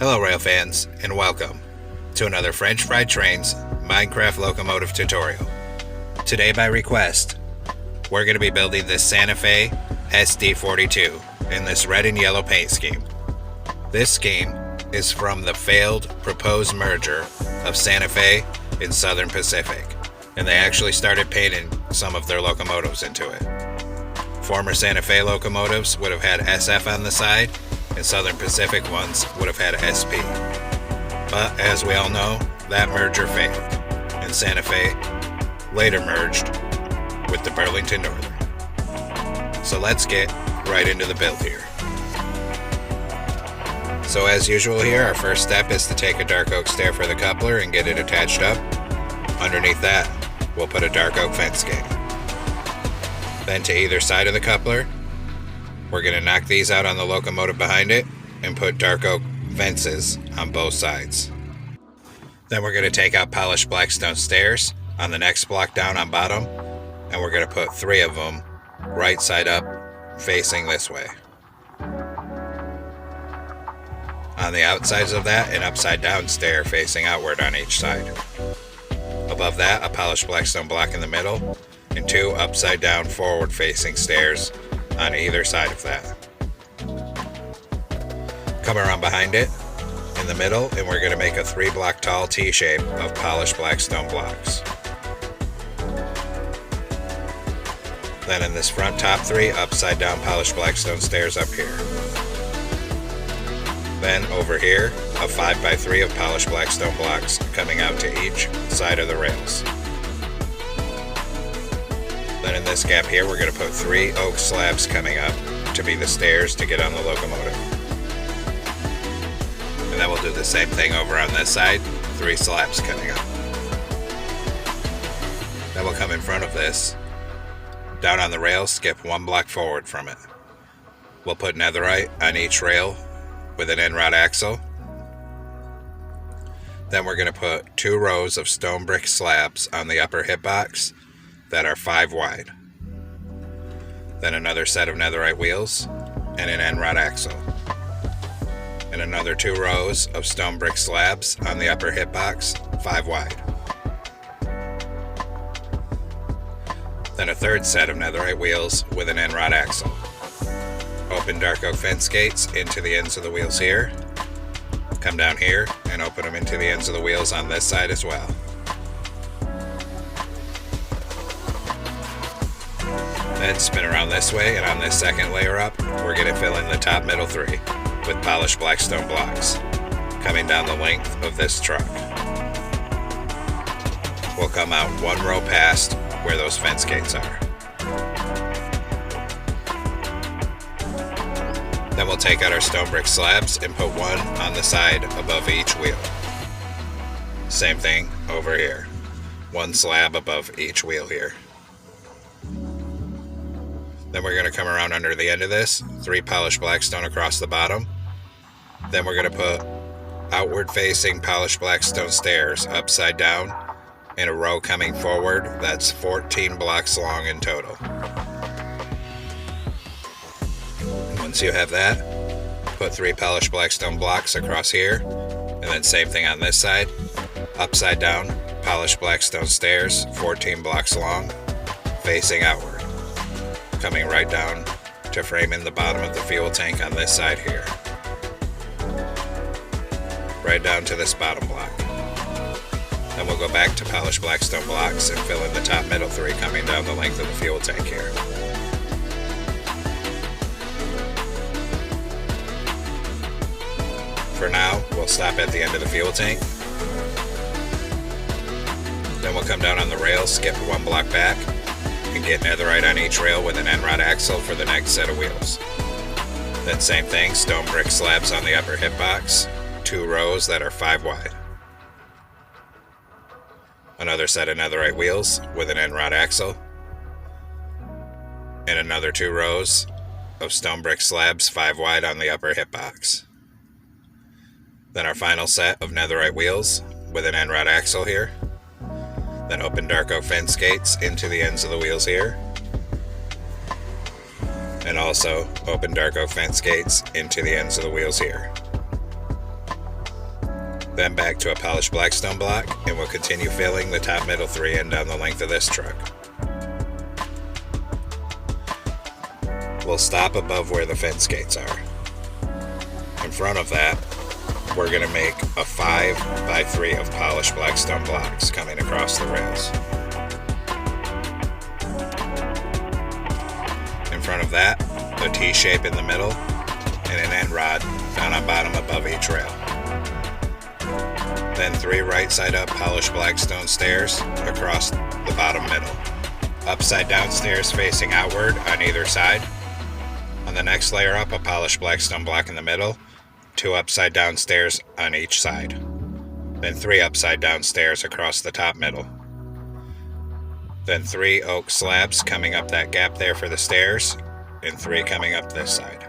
Hello rail fans, and welcome to another French Fried Trains Minecraft locomotive tutorial. Today by request, we're going to be building this Santa Fe SD40-2 in this red and yellow paint scheme. This scheme is from the failed proposed merger of Santa Fe and Southern Pacific, and they actually started painting some of their locomotives into it. Former Santa Fe locomotives would have had SF on the side, and Southern Pacific ones would have had SP. But as we all know, that merger failed, and Santa Fe later merged with the Burlington Northern. So let's get right into the build here. So as usual here, our first step is to take a dark oak stair for the coupler and get it attached up. Underneath that, we'll put a dark oak fence gate. Then to either side of the coupler, we're going to knock these out on the locomotive behind it and put dark oak fences on both sides. Then we're going to take out polished black stone stairs on the next block down on bottom, and we're going to put 3 of them right side up facing this way. On the outsides of that, an upside down stair facing outward on each side. Above that, a polished black stone block in the middle, and 2 upside down forward facing stairs on either side of that. Come around behind it in the middle, and we're going to make a 3 block tall T shape of polished black stone blocks. Then in this front top 3 upside down polished black stone stairs up here. Then over here, a 5x3 of polished black stone blocks coming out to each side of the rails. Then in this gap here, we're going to put 3 oak slabs coming up to be the stairs to get on the locomotive. And then we'll do the same thing over on this side, 3 slabs coming up. Then we'll come in front of this, down on the rail, skip 1 block forward from it. We'll put netherite on each rail with an end rod axle. Then we're going to put 2 rows of stone brick slabs on the upper hitbox that are 5 wide. Then another set of netherite wheels and an end rod axle. And another 2 rows of stone brick slabs on the upper hitbox, 5 wide. Then a 3rd set of netherite wheels with an end rod axle. Open dark oak fence gates into the ends of the wheels here. Come down here and open them into the ends of the wheels on this side as well. Then spin around this way, and on this second layer up, we're going to fill in the top middle 3 with polished black stone blocks coming down the length of this truck. We'll come out 1 row past where those fence gates are. Then we'll take out our stone brick slabs and put 1 on the side above each wheel. Same thing over here. 1 slab above each wheel here. Then we're going to come around under the end of this, 3 polished black stone across the bottom. Then we're going to put outward facing polished black stone stairs upside down in a row coming forward that's 14 blocks long in total. Once you have that, put 3 polished black stone blocks across here, and then same thing on this side, upside down polished black stone stairs 14 blocks long facing outward, coming right down to frame in the bottom of the fuel tank on this side here. Right down to this bottom block. Then we'll go back to polished black stone blocks and fill in the top middle 3 coming down the length of the fuel tank here. For now, we'll stop at the end of the fuel tank. Then we'll come down on the rail, skip 1 block back, and get netherite on each rail with an end rod axle for the next set of wheels. Then same thing, stone brick slabs on the upper hitbox, 2 rows that are 5 wide. Another set of netherite wheels with an end rod axle, and another 2 rows of stone brick slabs 5 wide on the upper hitbox. Then our final set of netherite wheels with an end rod axle here. Then open dark oak fence gates into the ends of the wheels here. And also open dark oak fence gates into the ends of the wheels here. Then back to a polished blackstone block, and we'll continue filling the top, middle, 3 in down the length of this truck. We'll stop above where the fence gates are. In front of that, we're going to make a 5x3 of polished blackstone blocks coming across the rails. In front of that, a T-shape in the middle and an end rod down on bottom above each rail. Then 3 right side up polished blackstone stairs across the bottom middle. Upside down stairs facing outward on either side. On the next layer up, a polished blackstone block in the middle, 2 upside down stairs on each side. Then 3 upside down stairs across the top middle. Then 3 oak slabs coming up that gap there for the stairs, and 3 coming up this side.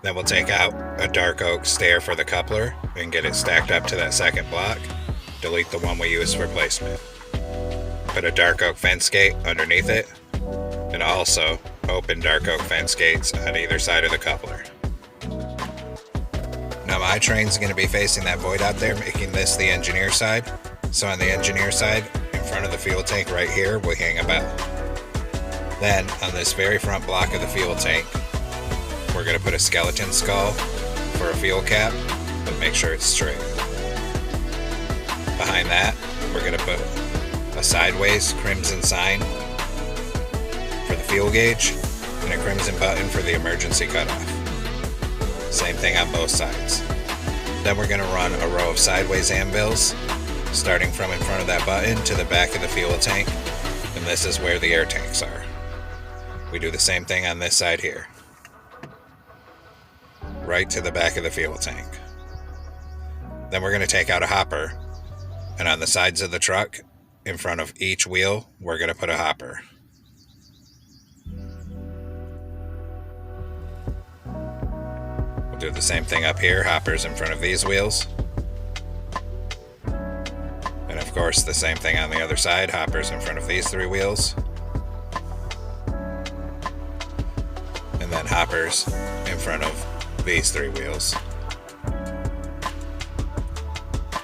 Then we'll take out a dark oak stair for the coupler and get it stacked up to that second block. Delete the one we used for placement. Put a dark oak fence gate underneath it, and also open dark oak fence gates on either side of the coupler. Now my train's going to be facing that void out there, making this the engineer side. So on the engineer side, in front of the fuel tank right here, we hang a bell. Then on this very front block of the fuel tank, we're going to put a skeleton skull for a fuel cap, but make sure it's straight. Behind that, we're going to put a sideways crimson sign for the fuel gauge and a crimson button for the emergency cutoff. Same thing on both sides. Then we're going to run a row of sideways anvils starting from in front of that button to the back of the fuel tank, and this is where the air tanks are. We do the same thing on this side here. Right to the back of the fuel tank. Then we're going to take out a hopper, and on the sides of the truck, in front of each wheel, we're going to put a hopper. We'll do the same thing up here, hoppers in front of these wheels. And of course, the same thing on the other side, hoppers in front of these 3 wheels. And then hoppers in front of these 3 wheels.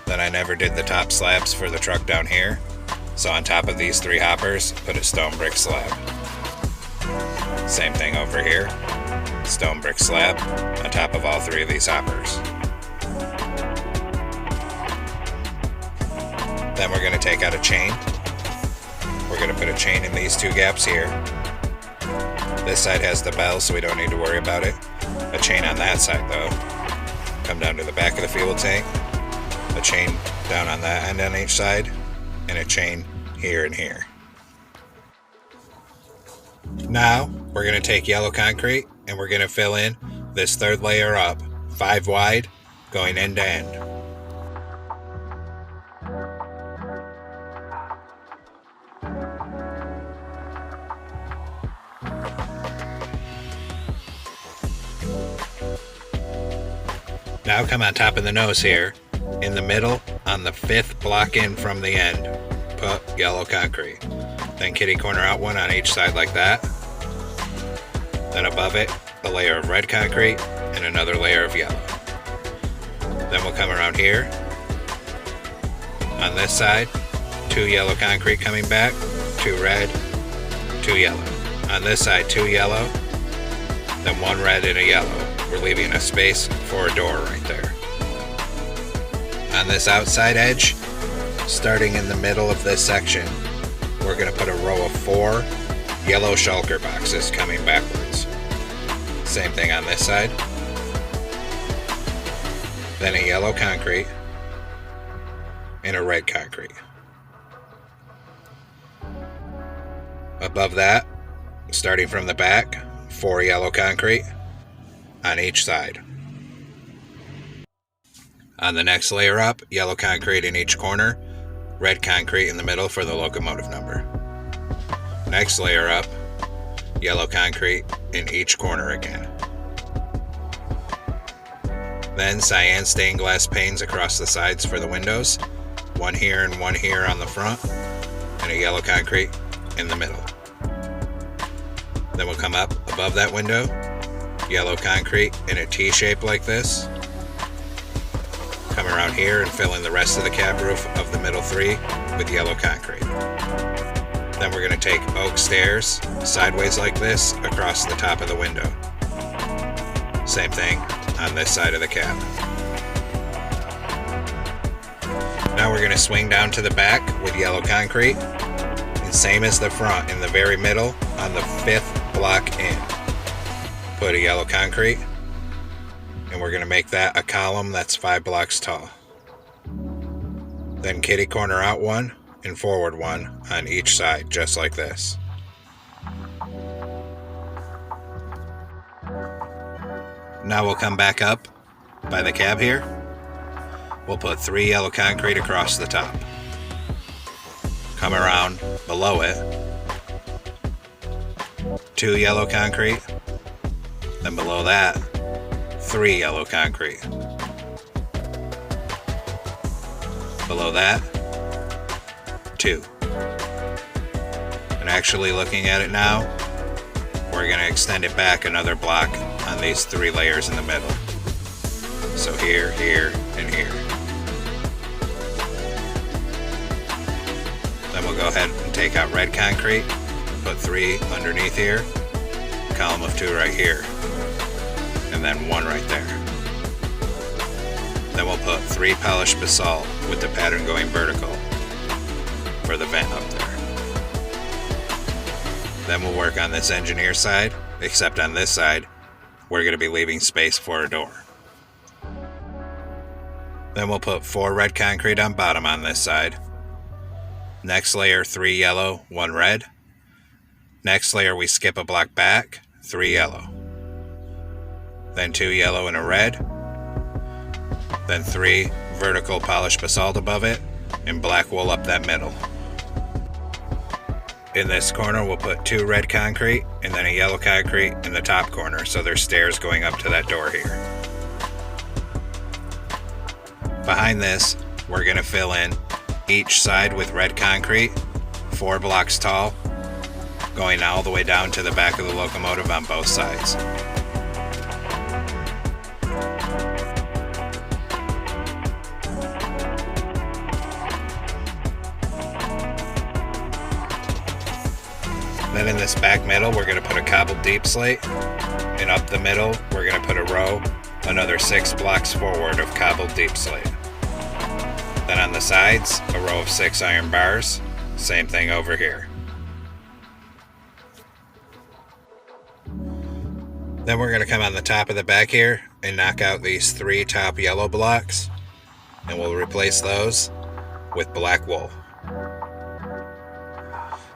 Then I never did the top slabs for the truck down here, so on top of these 3 hoppers, put a stone brick slab. Same thing over here, stone brick slab on top of all 3 of these hoppers. Then we're going to take out a chain. We're going to put a chain in these 2 gaps here. This side has the bell, so we don't need to worry about it. A chain on that side though. Come down to the back of the fuel tank. A chain down on that end on each side, and a chain here and here. Now we're going to take yellow concrete and we're going to fill in this 3rd layer up, 5 wide, going end to end. Now come on top of the nose here, in the middle, on the 5th block in from the end, put yellow concrete. Then kitty corner out one on each side like that. Then above it, a layer of red concrete and another layer of yellow. Then we'll come around here. On this side, 2 yellow concrete coming back, 2 red, 2 yellow. On this side, 2 yellow, then 1 red and a yellow. We're leaving a space for a door right there. On this outside edge, starting in the middle of this section, we're going to put a row of 4 yellow shulker boxes coming backwards. Same thing on this side. Then a yellow concrete and a red concrete. Above that, starting from the back, 4 yellow concrete on each side. On the next layer up, yellow concrete in each corner, red concrete in the middle for the locomotive number. Next layer up, yellow concrete in each corner again. Then cyan stained glass panes across the sides for the windows, 1 here and 1 here on the front, and a yellow concrete in the middle. Then we'll come up above that window, yellow concrete in a T shape like this. come around here and fill in the rest of the cab roof of the middle three with yellow concrete. Then we're going to take oak stairs sideways like this across the top of the window. Same thing on this side of the cab. Now we're going to swing down to the back with yellow concrete, and same as the front, in the very middle on the 5th block in. Put a yellow concrete, and we're going to make that a column that's 5 blocks tall. Then kitty corner out one and forward one on each side, just like this. Now we'll come back up by the cab here. We'll put 3 yellow concrete across the top. Come around below it. 2 yellow concrete. Then below that, 3 yellow concrete. Below that, 2. And actually looking at it now, we're going to extend it back another block on these 3 layers in the middle. So here, here, and here. Then we'll go ahead and take out red concrete, put 3 underneath here, column of 2 right here, and then 1 right there. Then we'll put 3 polished basalt with the pattern going vertical for the vent up there. Then we'll work on this engineer side, except on this side, we're going to be leaving space for a door. Then we'll put 4 red concrete on bottom on this side. Next layer, 3 yellow, 1 red. Next layer, we skip a block back, 3 yellow. Then 2 yellow and a red. Then 3 vertical polished basalt above it, and black wool up that middle. In this corner, we'll put 2 red concrete and then a yellow concrete in the top corner, so there's stairs going up to that door here. Behind this, we're going to fill in each side with red concrete, 4 blocks tall, going all the way down to the back of the locomotive on both sides. Then in this back middle, we're going to put a cobbled deep slate, and up the middle, we're going to put a row, another 6 blocks forward of cobbled deep slate. Then on the sides, a row of 6 iron bars, same thing over here. Then we're going to come on the top of the back here and knock out these 3 top yellow blocks, and we'll replace those with black wool.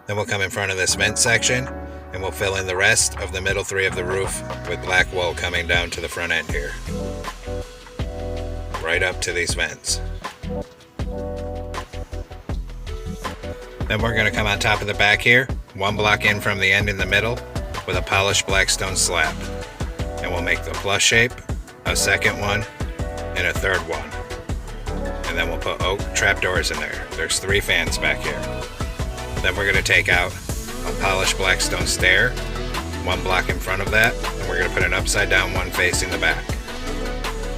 Then we'll come in front of this vent section and we'll fill in the rest of the middle 3 of the roof with black wool coming down to the front end here. Right up to these vents. Then we're going to come on top of the back here, 1 block in from the end in the middle with a polished black stone slab. And we'll make the plus shape, a second one, and a third one. And then we'll put oak trapdoors in there. There's 3 fans back here. Then we're going to take out a polished black stone stair, 1 block in front of that, and we're going to put an upside down one facing the back.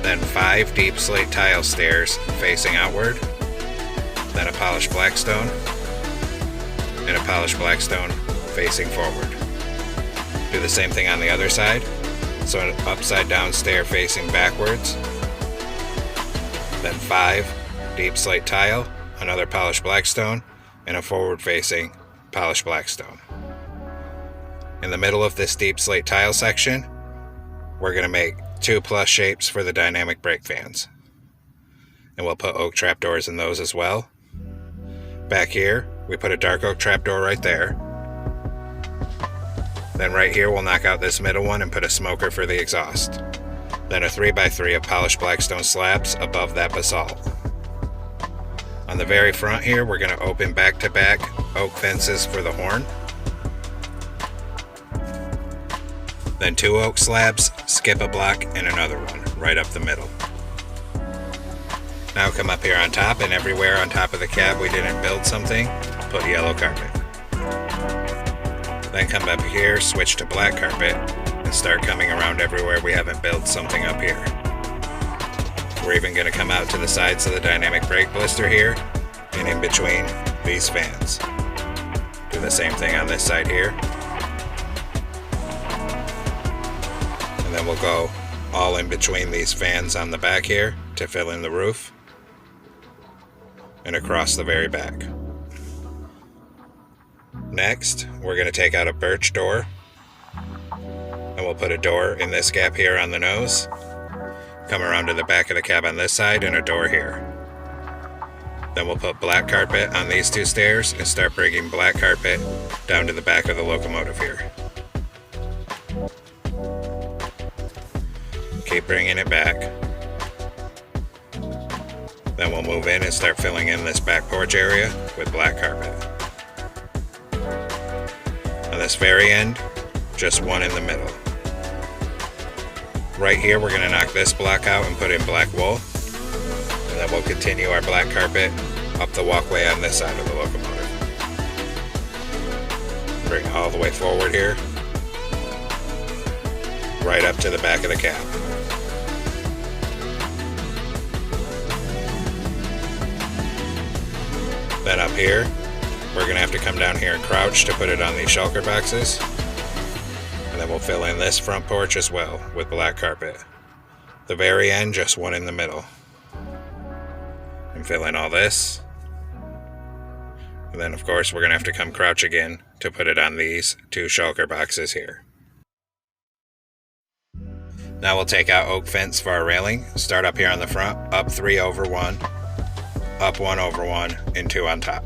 Then 5 deep slate tile stairs facing outward, then a polished black stone, and a polished black stone facing forward. Do the same thing on the other side, so an upside down stair facing backwards, then 5 deep slate tile, another polished black stone, and a forward-facing polished black stone. In the middle of this deep slate tile section, we're going to make 2 plus shapes for the dynamic brake fans. And we'll put oak trapdoors in those as well. Back here, we put a dark oak trapdoor right there. Then right here, we'll knock out this middle one and put a smoker for the exhaust. Then a 3x3 of polished black stone slabs above that basalt. On the very front here, we're going to open back-to-back oak fences for the horn. Then 2 oak slabs, skip a block, and another one right up the middle. Now come up here on top, and everywhere on top of the cab we didn't build something, put yellow carpet. Then come up here, switch to black carpet, and start coming around everywhere we haven't built something up here. We're even going to come out to the sides of the dynamic brake blister here and in between these fans. Do the same thing on this side here. And then we'll go all in between these fans on the back here to fill in the roof and across the very back. Next, we're going to take out a birch door and we'll put a door in this gap here on the nose, come around to the back of the cab on this side, and a door here. Then we'll put black carpet on these two stairs and start bringing black carpet down to the back of the locomotive here. Keep bringing it back. Then we'll move in and start filling in this back porch area with black carpet. On this very end, just one in the middle. Right here, we're going to knock this block out and put in black wool. And then we'll continue our black carpet up the walkway on this side of the locomotive. Bring it all the way forward here, right up to the back of the cab. Then up here, we're going to have to come down here and crouch to put it on these shulker boxes. And then we'll fill in this front porch as well with black carpet. The very end, just one in the middle. And fill in all this. And then of course we're going to have to come crouch again to put it on these two shulker boxes here. Now we'll take out oak fence for our railing. Start up here on the front, up 3 over 1, up 1 over 1, and 2 on top.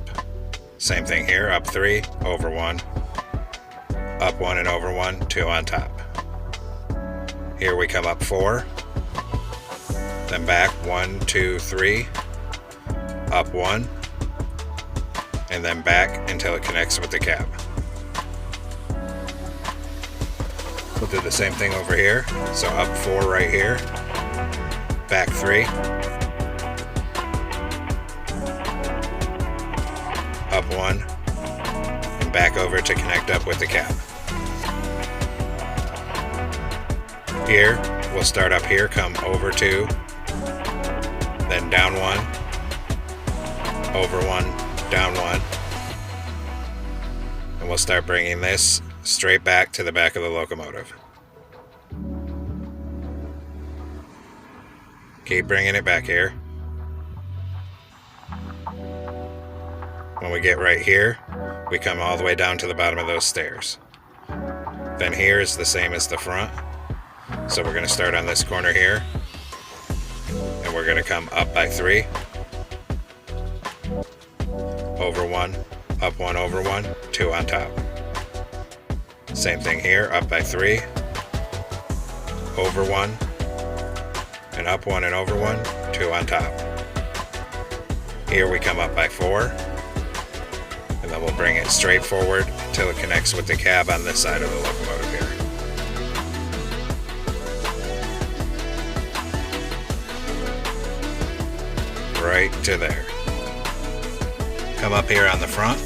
Same thing here, up 3 over 1, up 1 and over 1, 2 on top. Here we come up 4, then back 1, 2, 3, up 1, and then back until it connects with the cab. We'll do the same thing over here. So up 4 right here, back 3, up 1, and back over to connect up with the cab. Here, we'll start up here, come over 2, then down 1, over 1, down 1, and we'll start bringing this straight back to the back of the locomotive. Keep bringing it back here. When we get right here, we come all the way down to the bottom of those stairs. Then here is the same as the front. So we're going to start on this corner here, and we're going to come up by 3, over 1, up 1 over 1, 2 on top. Same thing here, up by 3, over 1, and up 1 and over 1, 2 on top. Here we come up by 4, and then we'll bring it straight forward until it connects with the cab on this side of the locomotive here. Right to there. Come up here on the front.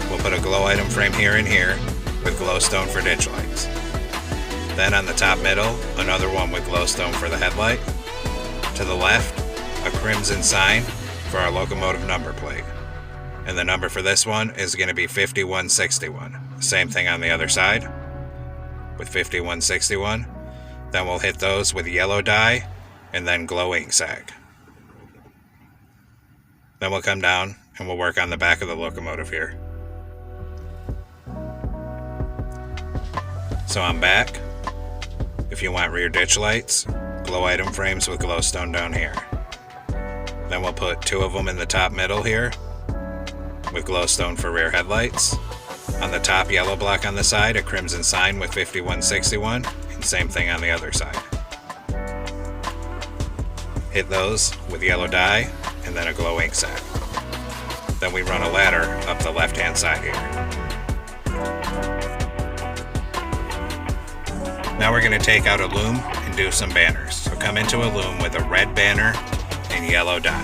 We'll put a glow item frame here and here with glowstone for ditch lights. Then on the top middle, another one with glowstone for the headlight. To the left, a crimson sign for our locomotive number plate. And the number for this one is going to be 5161. Same thing on the other side with 5161. Then we'll hit those with yellow dye and then glow ink sac. Then we'll come down and we'll work on the back of the locomotive here. So I'm back. If you want rear ditch lights, glow item frames with glowstone down here. Then we'll put 2 of them in the top middle here with glowstone for rear headlights. On the top yellow block on the side, a crimson sign with 5161, and same thing on the other side. Hit those with yellow dye and then a glow ink sac. Then we run a ladder up the left hand side here. Now we're going to take out a loom and do some banners. So come into a loom with a red banner and yellow dye.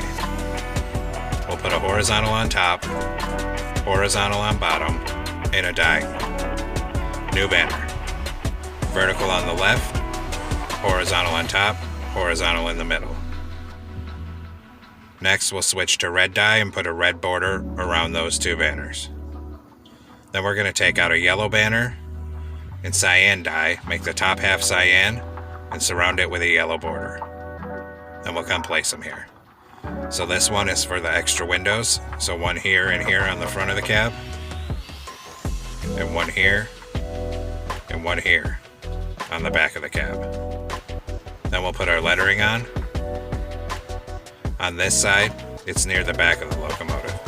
We'll put a horizontal on top, horizontal on bottom, and a diagonal. New banner. Vertical on the left, horizontal on top, horizontal in the middle. Next, we'll switch to red dye and put a red border around those two banners. Then we're going to take out a yellow banner and cyan dye, make the top half cyan, and surround it with a yellow border. Then we'll come place them here. So this one is for the extra windows, so one here and here on the front of the cab, and one here, and one here on the back of the cab. Then we'll put our lettering on. On this side, it's near the back of the locomotive.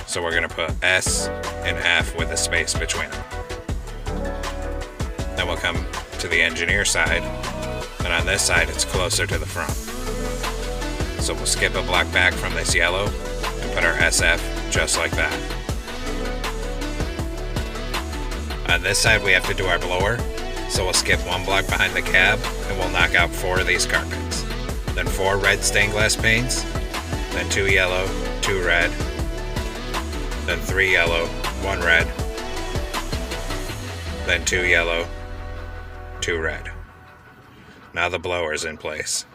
So we're going to put S and F with a space between them. Then we'll come to the engineer side, and on this side it's closer to the front. So we'll skip a block back from this yellow and put our SF just like that. On this side we have to do our blower, so we'll skip one block behind the cab and we'll knock out 4 of these carpets. Then 4 red stained glass panes, then 2 yellow, 2 red, then 3 yellow, 1 red, then 2 yellow, 2 red. Now the blower's in place.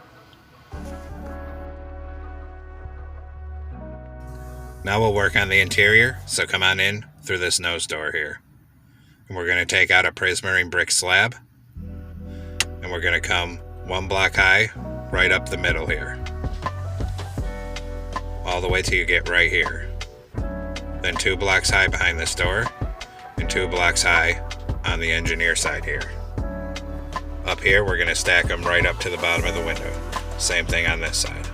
Now we'll work on the interior, so come on in through this nose door here. And we're going to take out a prismarine brick slab, and we're going to come 1 block high right up the middle here, all the way till you get right here. Then 2 blocks high behind this door, and 2 blocks high on the engineer side here. Up here we're going to stack them right up to the bottom of the window. Same thing on this side.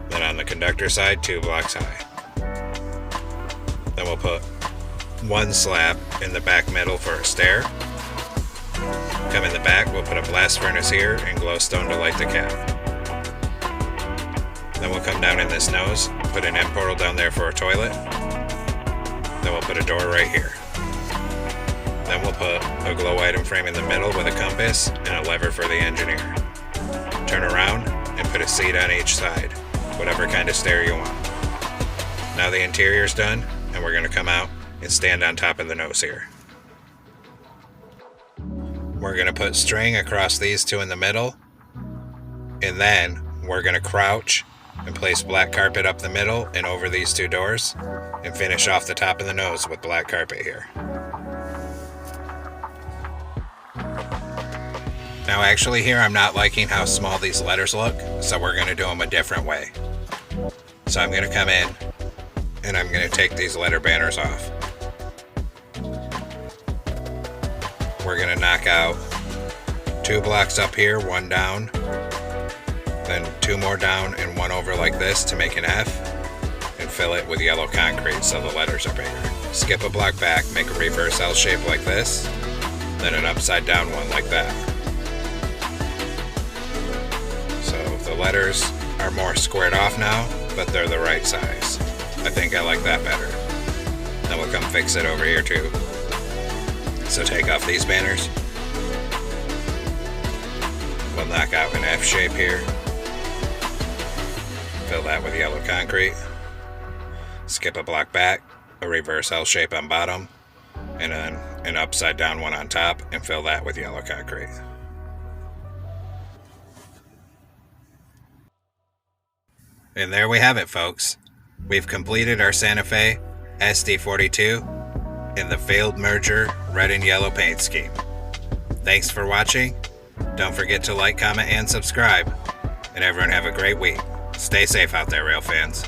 Then on the conductor side, 2 blocks high. Then we'll put 1 slab in the back middle for a stair. Come in the back, we'll put a blast furnace here and glowstone to light the cab. Then we'll come down in this nose, put an end portal down there for a toilet. Then we'll put a door right here. Then we'll put a glow item frame in the middle with a compass and a lever for the engineer. Turn around and put a seat on each side, whatever kind of stair you want. Now the interior's done, and we're going to come out and stand on top of the nose here. We're going to put string across these 2 in the middle, and then we're going to crouch and place black carpet up the middle and over these 2 doors, and finish off the top of the nose with black carpet here. Now actually here I'm not liking how small these letters look, so we're going to do them a different way. So I'm going to come in and I'm going to take these letter banners off. We're going to knock out 2 blocks up here, 1 down, then 2 more down and 1 over like this to make an F, and fill it with yellow concrete so the letters are bigger. Skip a block back, make a reverse L shape like this, then an upside down one like that. So the letters are more squared off now, but they're the right size. I think I like that better. Then we'll come fix it over here too. So take off these banners. We'll knock out an F shape here. Fill that with yellow concrete. Skip a block back, a reverse L shape on bottom, and then an upside down one on top, and fill that with yellow concrete. And there we have it, folks. We've completed our Santa Fe SD40-2 in the failed merger red and yellow paint scheme. Thanks for watching. Don't forget to like, comment, and subscribe. And everyone have a great week. Stay safe out there, rail fans.